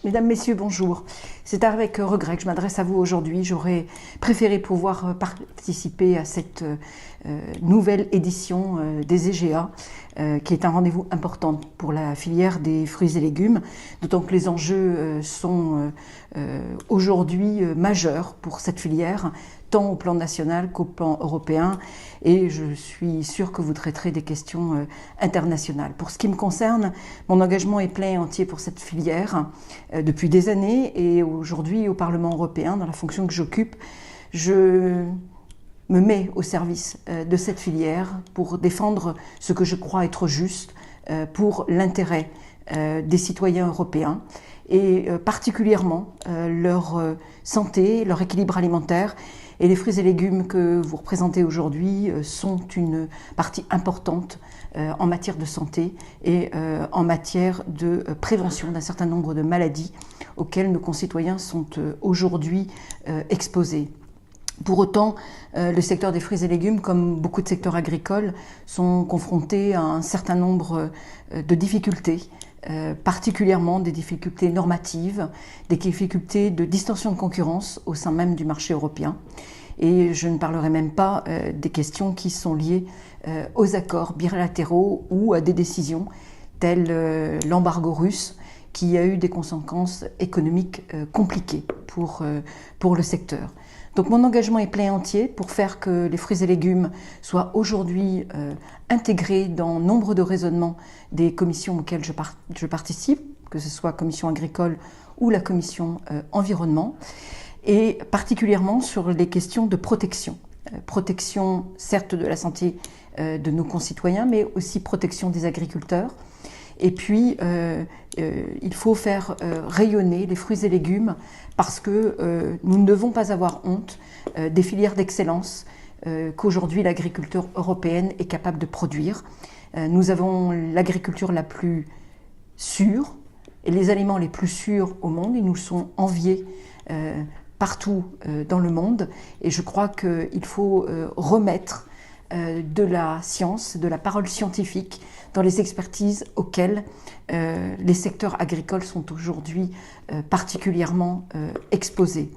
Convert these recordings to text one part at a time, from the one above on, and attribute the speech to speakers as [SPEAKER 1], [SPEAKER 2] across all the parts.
[SPEAKER 1] Mesdames, Messieurs, bonjour. C'est avec regret que je m'adresse à vous aujourd'hui. J'aurais préféré pouvoir participer à cette nouvelle édition des EGA, qui est un rendez-vous important pour la filière des fruits et légumes, d'autant que les enjeux sont aujourd'hui majeurs pour cette filière, tant au plan national qu'au plan européen, et je suis sûre que vous traiterez des questions internationales. Pour ce qui me concerne, mon engagement est plein et entier pour cette filière depuis des années, et aujourd'hui au Parlement européen, dans la fonction que j'occupe, je me mets au service de cette filière pour défendre ce que je crois être juste pour l'intérêt des citoyens européens, et particulièrement leur santé, leur équilibre alimentaire. Et les fruits et légumes que vous représentez aujourd'hui sont une partie importante en matière de santé et en matière de prévention d'un certain nombre de maladies auxquelles nos concitoyens sont aujourd'hui exposés. Pour autant, le secteur des fruits et légumes, comme beaucoup de secteurs agricoles, sont confrontés à un certain nombre de difficultés, particulièrement des difficultés normatives, des difficultés de distorsion de concurrence au sein même du marché européen. Et je ne parlerai même pas des questions qui sont liées aux accords bilatéraux ou à des décisions telles l'embargo russe, qui a eu des conséquences économiques compliquées pour le secteur. Donc mon engagement est plein et entier pour faire que les fruits et légumes soient aujourd'hui intégrés dans nombre de raisonnements des commissions auxquelles je participe, que ce soit la commission agricole ou la commission environnement, et particulièrement sur les questions de protection. Protection certes de la santé de nos concitoyens, mais aussi protection des agriculteurs. Et puis, il faut faire rayonner les fruits et légumes parce que nous ne devons pas avoir honte des filières d'excellence qu'aujourd'hui l'agriculture européenne est capable de produire. Nous avons l'agriculture la plus sûre et les aliments les plus sûrs au monde. Ils nous sont enviés partout dans le monde. Et je crois qu'il faut remettre de la science, de la parole scientifique dans les expertises auxquelles les secteurs agricoles sont aujourd'hui particulièrement exposés.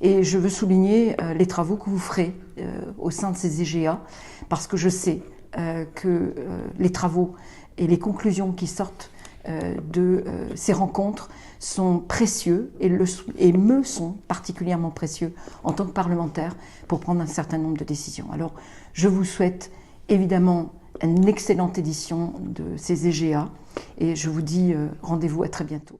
[SPEAKER 1] Et je veux souligner les travaux que vous ferez au sein de ces EGA, parce que je sais que les travaux et les conclusions qui sortent de ces rencontres sont précieux et me sont particulièrement précieux en tant que parlementaire pour prendre un certain nombre de décisions. Alors, je vous souhaite évidemment une excellente édition de ces EGA et je vous dis rendez-vous à très bientôt.